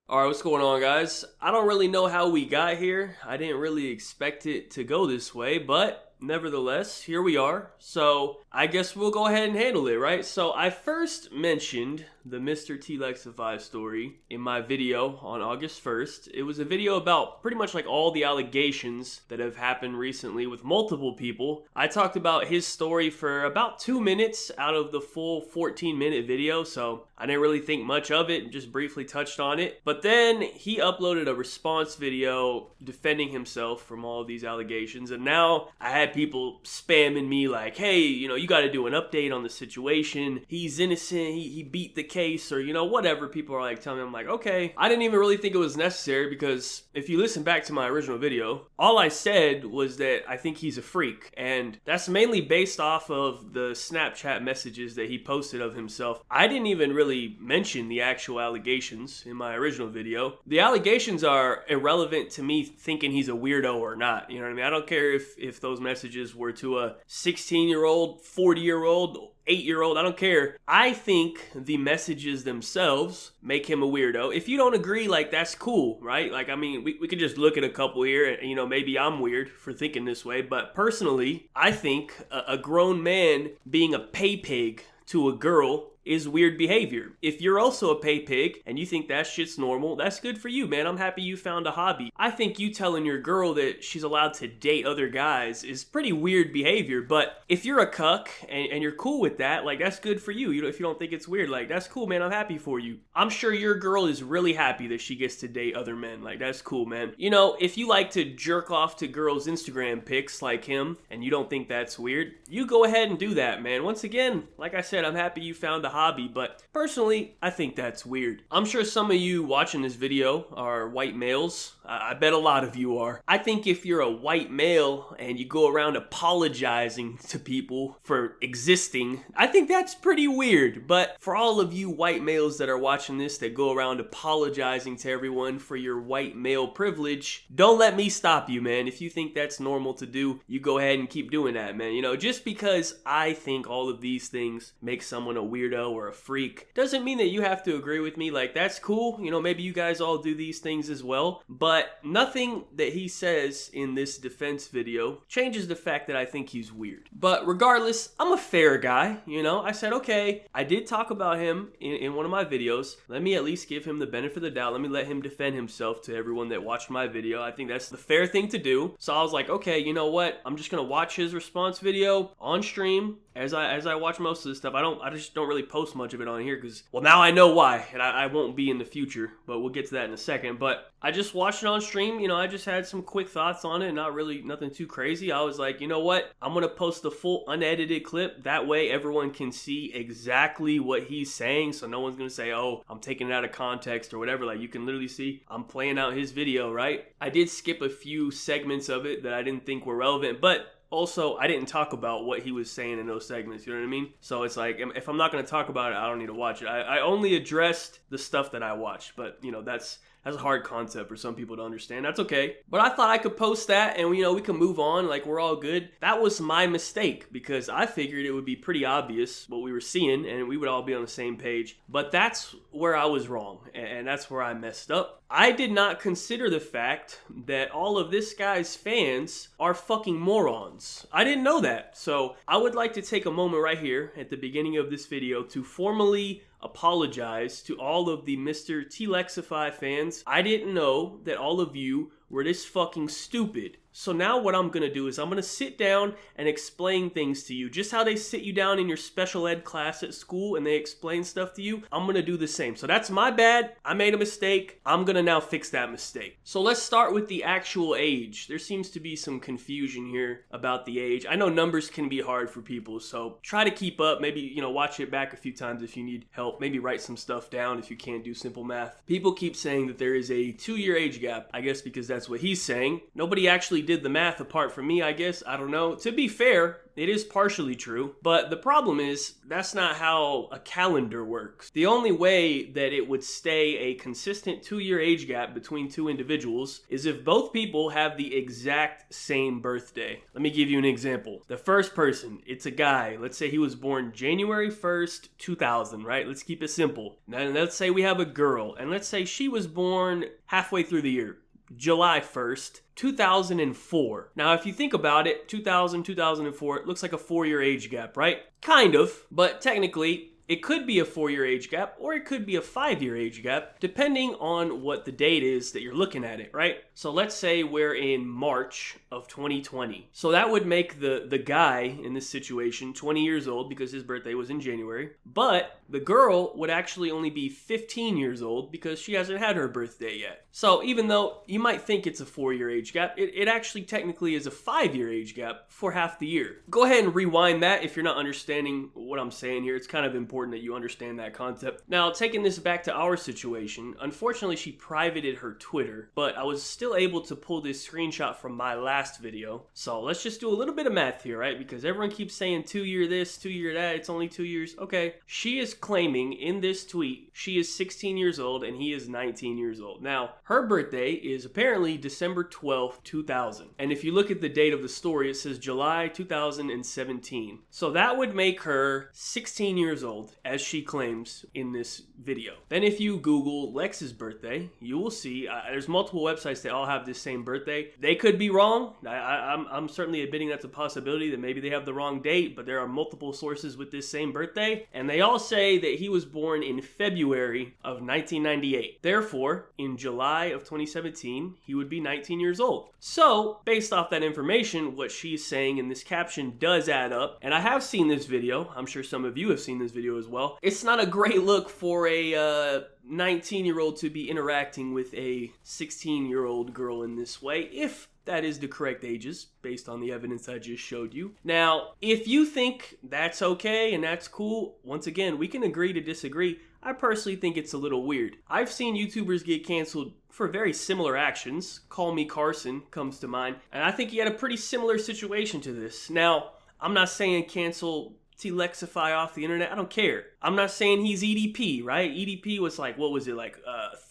Alright, what's going on, guys? I don't really know how we got here. I didn't really expect it to go this way, but nevertheless, here we are. So, I guess we'll go ahead and handle it, right? So, I first mentioned the MrTLexify story in my video on August 1st. It was a video about pretty much like all the allegations that have happened recently with multiple people. I talked about his story for about 2 minutes out of the full 14-minute video, so I didn't really think much of it and just briefly touched on it. But then he uploaded a response video defending himself from all of these allegations, and now I had people spamming me like, hey, you got to do an update on the situation. He's innocent. He beat the case, or whatever people are like telling me. I'm like, okay. I didn't even really think it was necessary, because if you listen back to my original video, all I said was that I think he's a freak, and that's mainly based off of the Snapchat messages that he posted of himself. I didn't even really mention the actual allegations in my original video. The allegations are irrelevant to me thinking he's a weirdo or not. You know what I mean? I don't care if those messages were to a 16-year-old, 40-year-old, 8-year-old, I don't care. I think the messages themselves make him a weirdo. If you don't agree, like, that's cool, right? Like, I mean, we could just look at a couple here and, maybe I'm weird for thinking this way, but personally, I think a grown man being a pay pig to a girl is weird behavior. If you're also a pay pig and you think that shit's normal, that's good for you, man. I'm happy you found a hobby. I think you telling your girl that she's allowed to date other guys is pretty weird behavior, but if you're a cuck and you're cool with that, like, that's good for you. If you don't think it's weird, like, that's cool, man. I'm happy for you. I'm sure your girl is really happy that she gets to date other men. Like, that's cool, man. If you like to jerk off to girls' Instagram pics like him and you don't think that's weird, you go ahead and do that, man. Once again, like I said, I'm happy you found a hobby, but personally, I think that's weird. I'm sure some of you watching this video are white males. I bet a lot of you are. I think if you're a white male and you go around apologizing to people for existing, I think that's pretty weird. But for all of you white males that are watching this that go around apologizing to everyone for your white male privilege, don't let me stop you, man. If you think that's normal to do, you go ahead and keep doing that, man. Just because I think all of these things make someone a weirdo or a freak doesn't mean that you have to agree with me. Like, that's cool. Maybe you guys all do these things as well, but nothing that he says in this defense video changes the fact that I think he's weird. But regardless, I'm a fair guy. I said, okay, I did talk about him in one of my videos. Let me at least give him the benefit of the doubt. Let me let him defend himself to everyone that watched my video. I think that's the fair thing to do. So I was like, okay, you know what? I'm just gonna watch his response video on stream as I watch most of this stuff. I just don't really post much of it on here because, well, now I know why, and I won't be in the future, but we'll get to that in a second. But I just watched it on stream. I just had some quick thoughts on it, nothing too crazy. I was like, you know what? I'm gonna post the full unedited clip. That way everyone can see exactly what he's saying, so no one's gonna say, oh, I'm taking it out of context or whatever. Like, you can literally see I'm playing out his video, right? I did skip a few segments of it that I didn't think were relevant, but also, I didn't talk about what he was saying in those segments, you know what I mean? So it's like, if I'm not going to talk about it, I don't need to watch it. I only addressed the stuff that I watched, but, that's a hard concept for some people to understand. That's okay. But I thought I could post that and, we can move on. Like, we're all good. That was my mistake because I figured it would be pretty obvious what we were seeing and we would all be on the same page. But that's where I was wrong, and that's where I messed up. I did not consider the fact that all of this guy's fans are fucking morons. I didn't know that. So I would like to take a moment right here at the beginning of this video to formally apologize to all of the MrTLexify fans. I didn't know that all of you were this fucking stupid. So now what I'm going to do is I'm going to sit down and explain things to you. Just how they sit you down in your special ed class at school and they explain stuff to you, I'm going to do the same. So that's my bad. I made a mistake. I'm going to now fix that mistake. So let's start with the actual age. There seems to be some confusion here about the age. I know numbers can be hard for people, so try to keep up. Maybe, watch it back a few times if you need help. Maybe write some stuff down if you can't do simple math. People keep saying that there is a 2-year age gap, I guess because that's That's what he's saying. Nobody actually did the math apart from me, I guess. I don't know. To be fair, it is partially true, but the problem is that's not how a calendar works. The only way that it would stay a consistent 2-year age gap between two individuals is if both people have the exact same birthday. Let me give you an example. The first person, it's a guy. Let's say he was born January 1st, 2000, right? Let's keep it simple. Now, let's say we have a girl, and let's say she was born halfway through the year. July 1st, 2004. Now, if you think about it, 2000, 2004, it looks like a 4-year age gap, right? Kind of, but technically, it could be a 4-year age gap or it could be a 5-year age gap, depending on what the date is that you're looking at it, right? So let's say we're in March of 2020. So that would make the guy in this situation 20 years old because his birthday was in January. But the girl would actually only be 15 years old because she hasn't had her birthday yet. So even though you might think it's a 4-year age gap, it actually technically is a 5-year age gap for half the year. Go ahead and rewind that if you're not understanding what I'm saying here. It's kind of important that you understand that concept. Now, taking this back to our situation, unfortunately she privated her Twitter, but I was still able to pull this screenshot from my last video. So let's just do a little bit of math here, right? Because everyone keeps saying 2-year this, 2-year that, it's only 2 years. Okay, she is claiming in this tweet she is 16 years old and he is 19 years old. Now, her birthday is apparently December 12th, 2000. And if you look at the date of the story, it says July 2017. So that would make her 16 years old, as she claims in this video. Then if you Google Lex's birthday, you will see there's multiple websites that all have this same birthday. They could be wrong. I'm certainly admitting that's a possibility that maybe they have the wrong date, but there are multiple sources with this same birthday, and they all say that he was born in February of 1998. Therefore, in July of 2017, he would be 19 years old. So, based off that information, what she's saying in this caption does add up, and I have seen this video. I'm sure some of you have seen this video as well. It's not a great look for a 19-year-old to be interacting with a 16-year-old girl in this way, if that is the correct ages, based on the evidence I just showed you. Now, if you think that's okay and that's cool, once again, we can agree to disagree. I personally think it's a little weird. I've seen YouTubers get canceled for very similar actions. Call Me Carson comes to mind, and I think he had a pretty similar situation to this. Now, I'm not saying cancel MrTLexify off the internet. I don't care. I'm not saying he's EDP, right? EDP was like, what was it, like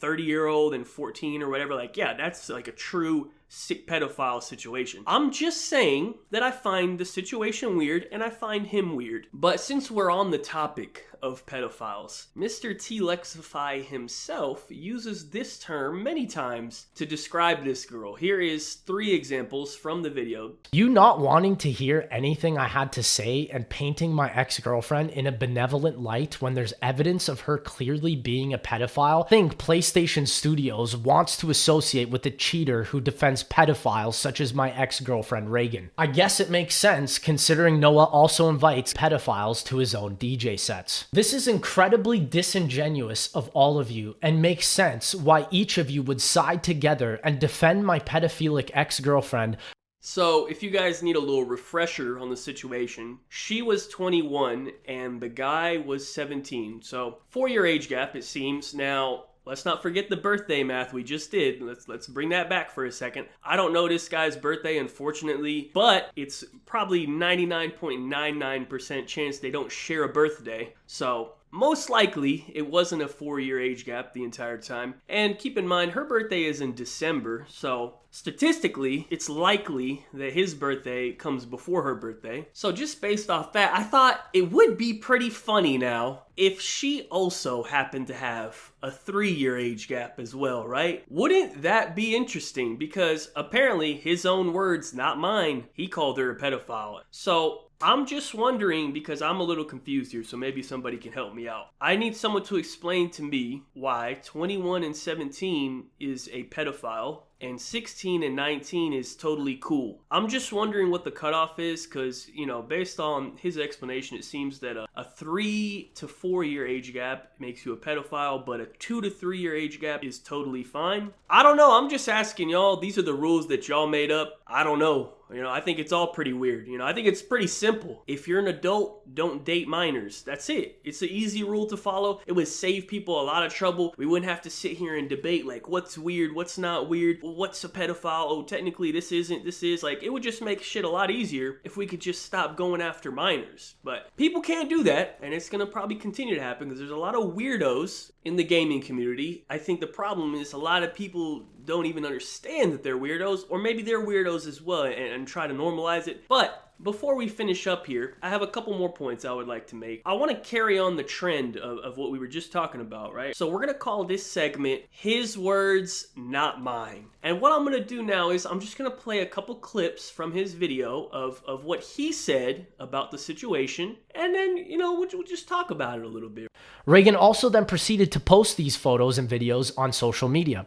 30-year-old and 14 or whatever. Like, yeah, that's like a true sick pedophile situation. I'm just saying that I find the situation weird and I find him weird. But since we're on the topic of pedophiles, MrTLexify himself uses this term many times to describe this girl. Here is 3 examples from the video. You not wanting to hear anything I had to say and painting my ex-girlfriend in a benevolent light when there's evidence of her clearly being a pedophile. Think PlayStation Studios wants to associate with a cheater who defends pedophiles such as my ex-girlfriend Reagan. I guess it makes sense considering Noah also invites pedophiles to his own DJ sets. This is incredibly disingenuous of all of you and makes sense why each of you would side together and defend my pedophilic ex-girlfriend. So, if you guys need a little refresher on the situation, she was 21 and the guy was 17. So, 4-year age gap, it seems. Now, let's not forget the birthday math we just did. Let's bring that back for a second. I don't know this guy's birthday, unfortunately, but it's probably 99.99% chance they don't share a birthday. So, most likely, it wasn't a 4-year age gap the entire time. And keep in mind, her birthday is in December, so statistically, it's likely that his birthday comes before her birthday. So just based off that, I thought it would be pretty funny now if she also happened to have a 3-year age gap as well, right? Wouldn't that be interesting? Because apparently, his own words, not mine, he called her a pedophile. So I'm just wondering, because I'm a little confused here, so maybe somebody can help me out. I need someone to explain to me why 21 and 17 is a pedophile and 16 and 19 is totally cool. I'm just wondering what the cutoff is, because, you know, based on his explanation, it seems that a 3 to 4 year age gap makes you a pedophile, but a 2 to 3 year age gap is totally fine. I don't know. I'm just asking y'all. These are the rules that y'all made up. I don't know. You know, I think it's all pretty weird. You know, I think it's pretty simple. If you're an adult, don't date minors. That's it. It's an easy rule to follow. It would save people a lot of trouble. We wouldn't have to sit here and debate like what's weird, what's not weird. what's a pedophile? Oh, technically this isn't, this is. Like, it would just make shit a lot easier if we could just stop going after minors. But people can't do that, and it's gonna probably continue to happen because there's a lot of weirdos in the gaming community. I think the problem is a lot of people don't even understand that they're weirdos, or maybe they're weirdos as well and try to normalize it. But before we finish up here, I have a couple more points I would like to make. I want to carry on the trend of what we were just talking about, right? So we're going to call this segment His Words, Not Mine. And what I'm going to do now is I'm just going to play a couple clips from his video of what he said about the situation. And then, you know, we'll just talk about it a little bit. Reagan also then proceeded to post these photos and videos on social media.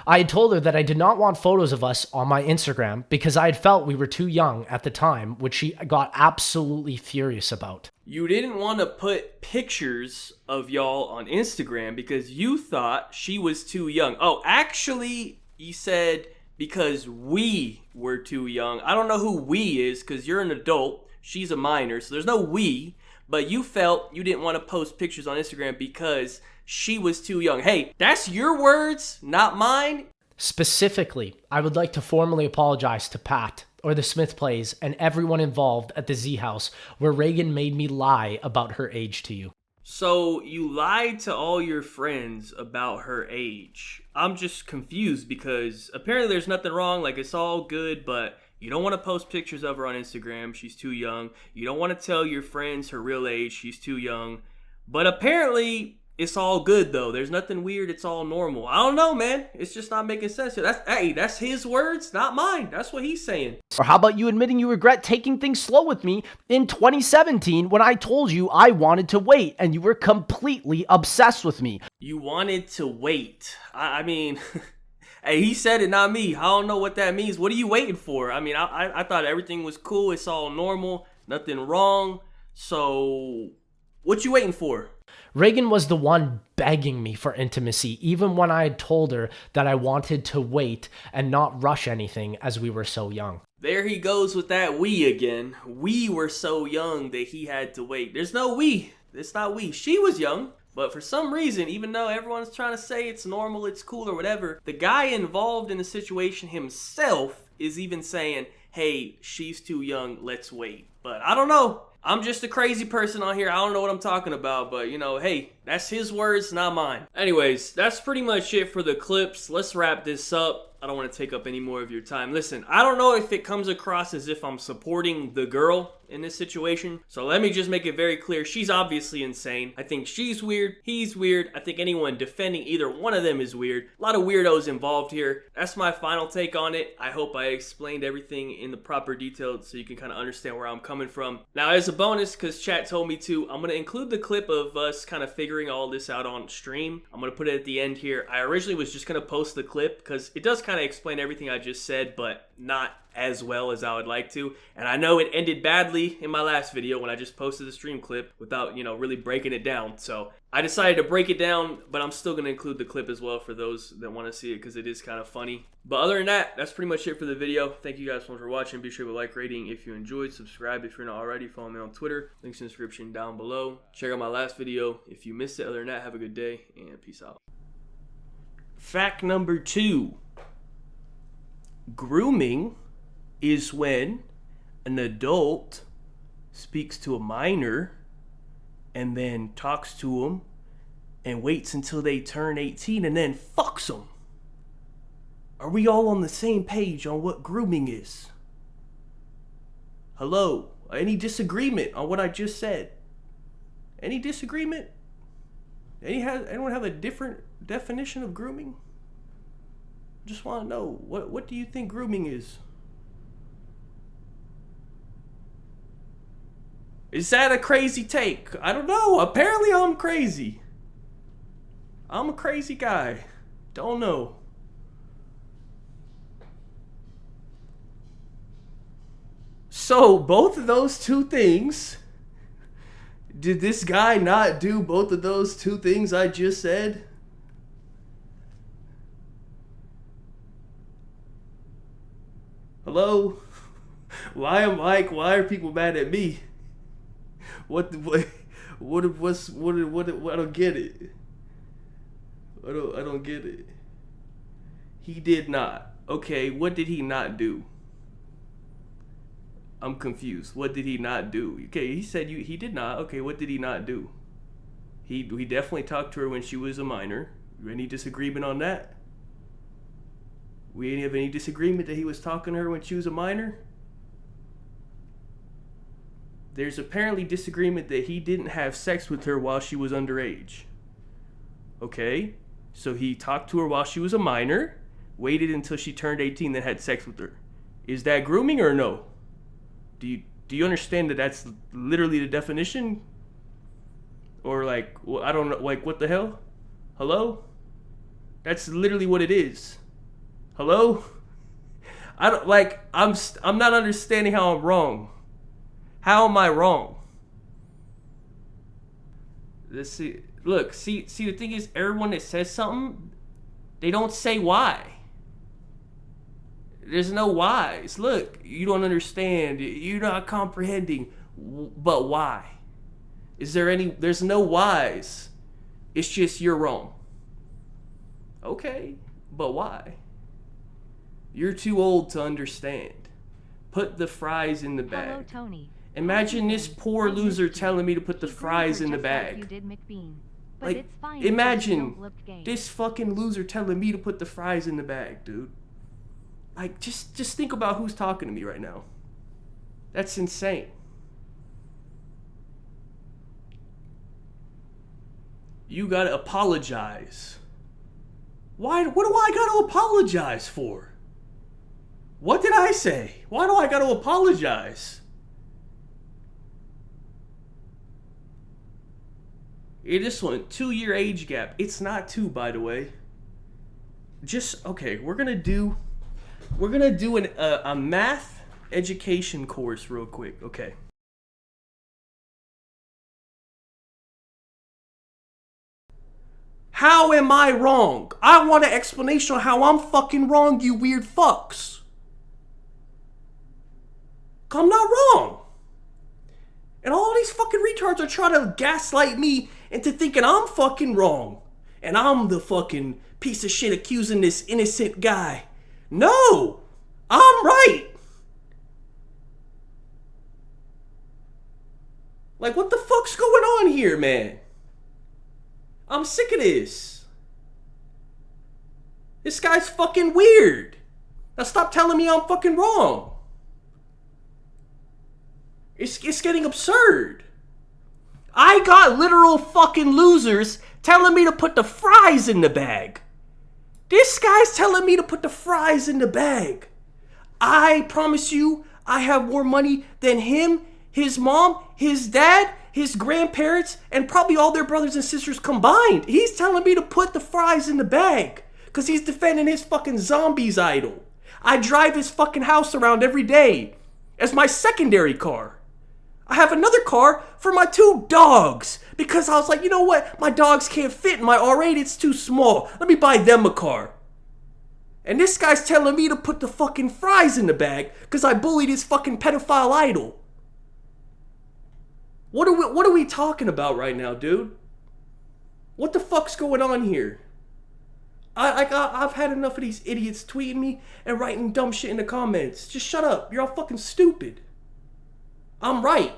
I had told her that I did not want photos of us on my Instagram because I had felt we were too young at the time, which she got absolutely furious about. You didn't want to put pictures of y'all on Instagram because you thought she was too young. Oh, actually, you said because we were too young. I don't know who we is because you're an adult. She's a minor, so there's no we. But you felt you didn't want to post pictures on Instagram because she was too young. Hey, that's your words, not mine. Specifically, I would like to formally apologize to Pat, or the Smith Plays, and everyone involved at the Z House, where Reagan made me lie about her age to you. So you lied to all your friends about her age. I'm just confused because apparently there's nothing wrong, like it's all good, but you don't want to post pictures of her on Instagram, she's too young. You don't want to tell your friends her real age, she's too young. But apparently it's all good though. There's nothing weird. It's all normal. I don't know, man. It's just not making sense. That's his words, not mine. That's what he's saying. Or how about you admitting you regret taking things slow with me in 2017 when I told you I wanted to wait and you were completely obsessed with me? You wanted to wait. I mean, hey, he said it, not me. I don't know what that means. What are you waiting for? I mean, I thought everything was cool. It's all normal. Nothing wrong. So what you waiting for? Reagan was the one begging me for intimacy, even when I had told her that I wanted to wait and not rush anything as we were so young. There he goes with that we again. We were so young that he had to wait. There's no we. It's not we. She was young, but for some reason, even though everyone's trying to say it's normal, it's cool or whatever, the guy involved in the situation himself is even saying, hey, she's too young, let's wait. But I don't know. I'm just a crazy person on here. I don't know what I'm talking about, but you know, hey, that's his words, not mine. Anyways, that's pretty much it for the clips. Let's wrap this up. I don't want to take up any more of your time. Listen, I don't know if it comes across as if I'm supporting the girl in this situation. So let me just make it very clear. She's obviously insane. I think she's weird. He's weird. I think anyone defending either one of them is weird. A lot of weirdos involved here. That's my final take on it. I hope I explained everything in the proper detail so you can kind of understand where I'm coming from. Now, as a bonus, because chat told me to, I'm going to include the clip of us kind of figuring all this out on stream. I'm going to put it at the end here. I originally was just going to post the clip because it does kind of explain everything I just said, but not as well as I would like to. And I know it ended badly in my last video when I just posted the stream clip without, really breaking it down. So I decided to break it down, but I'm still going to include the clip as well for those that want to see it because it is kind of funny. But other than that, that's pretty much it for the video. Thank you guys so much for watching. Be sure to like, rating if you enjoyed. Subscribe if you're not already. Follow me on Twitter. Links in the description down below. Check out my last video if you missed it. Other than that, have a good day and peace out. Fact number 2. Grooming is when an adult speaks to a minor and then talks to them and waits until they turn 18 and then fucks them. Are we all on the same page on what grooming is? Hello? Any disagreement on what I just said? Any disagreement? Anyone have a different definition of grooming? Just want to know, what do you think grooming is? Is that a crazy take? I don't know. Apparently I'm crazy. I'm a crazy guy. Don't know. So, both of those two things, did this guy not do both of those two things I just said? Hello? Why are people mad at me? I don't get it. I don't get it. He did not. Okay, what did he not do? I'm confused. What did he not do? Okay, he said he did not. Okay, what did he not do? He definitely talked to her when she was a minor. Any disagreement on that? We didn't have any disagreement that he was talking to her when she was a minor? There's apparently disagreement that he didn't have sex with her while she was underage. Okay, so he talked to her while she was a minor, waited until she turned 18, then had sex with her. Is that grooming or no? Do you understand that that's literally the definition? Or like, I don't know, like what the hell? Hello? That's literally what it is. Hello? I don't like. I'm not understanding how I'm wrong. How am I wrong? Let's see. Look, see. The thing is, everyone that says something, they don't say why. There's no whys. Look, you don't understand. You're not comprehending. But why? Is there any? There's no whys. It's just you're wrong. Okay, but why? You're too old to understand. Put the fries in the bag. Hello, Tony. Imagine this poor loser telling me to put the fries in the bag. You did McBean. But Like, it's fine imagine this fucking loser telling me to put the fries in the bag, dude. Like, just think about who's talking to me right now. That's insane. You gotta apologize. Why? What do I gotta apologize for? What did I say? Why do I gotta apologize? This one, 2-year age gap. It's not 2, by the way. Just, okay, we're gonna do a math education course real quick, okay. How am I wrong? I want an explanation on how I'm fucking wrong, you weird fucks. I'm not wrong. And all these fucking retards are trying to gaslight me into thinking I'm fucking wrong. And I'm the fucking piece of shit accusing this innocent guy. No! I'm right! Like, what the fuck's going on here, man? I'm sick of this. This guy's fucking weird. Now stop telling me I'm fucking wrong. It's getting absurd. I got literal fucking losers telling me to put the fries in the bag. This guy's telling me to put the fries in the bag. I promise you, I have more money than him, his mom, his dad, his grandparents, and probably all their brothers and sisters combined. He's telling me to put the fries in the bag because he's defending his fucking zombies idol. I drive his fucking house around every day as my secondary car. I have another car for my 2 dogs because I was like, you know what? My dogs can't fit in my R8. It's too small. Let me buy them a car. And this guy's telling me to put the fucking fries in the bag because I bullied his fucking pedophile idol. What are we talking about right now, dude? What the fuck's going on here? I've had enough of these idiots tweeting me and writing dumb shit in the comments. Just shut up. You're all fucking stupid. I'm right.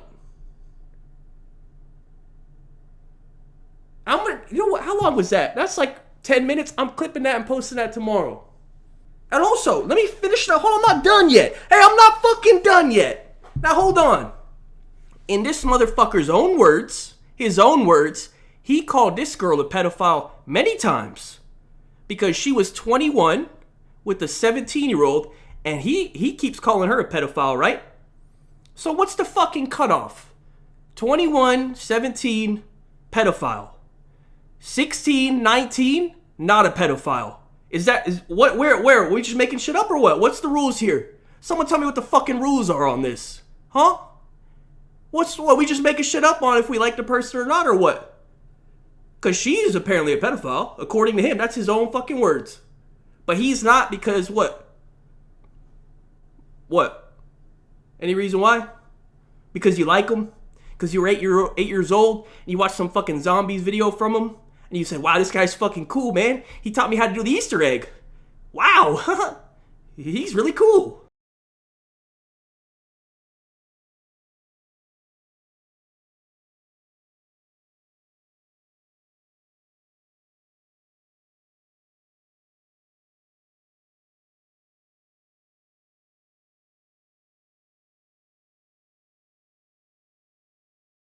You know what? How long was that? That's like 10 minutes. I'm clipping that and posting that tomorrow. And also, let me finish that. Hold on, I'm not done yet. Hey, I'm not fucking done yet. Now hold on. In this motherfucker's own words, his own words, he called this girl a pedophile many times because she was 21 with a 17-year-old, and he keeps calling her a pedophile, right? So what's the fucking cutoff? 21, 17, pedophile. 16, 19, not a pedophile. Where? Are we just making shit up or what? What's the rules here? Someone tell me what the fucking rules are on this. Huh? What, we just making shit up on if we like the person or not or what? Because she is apparently a pedophile, according to him. That's his own fucking words. But he's not because what? What? Any reason why? Because you like him? Because you were 8 years old and you watched some fucking zombies video from him and you said, wow, this guy's fucking cool, man. He taught me how to do the Easter egg. Wow. he's really cool.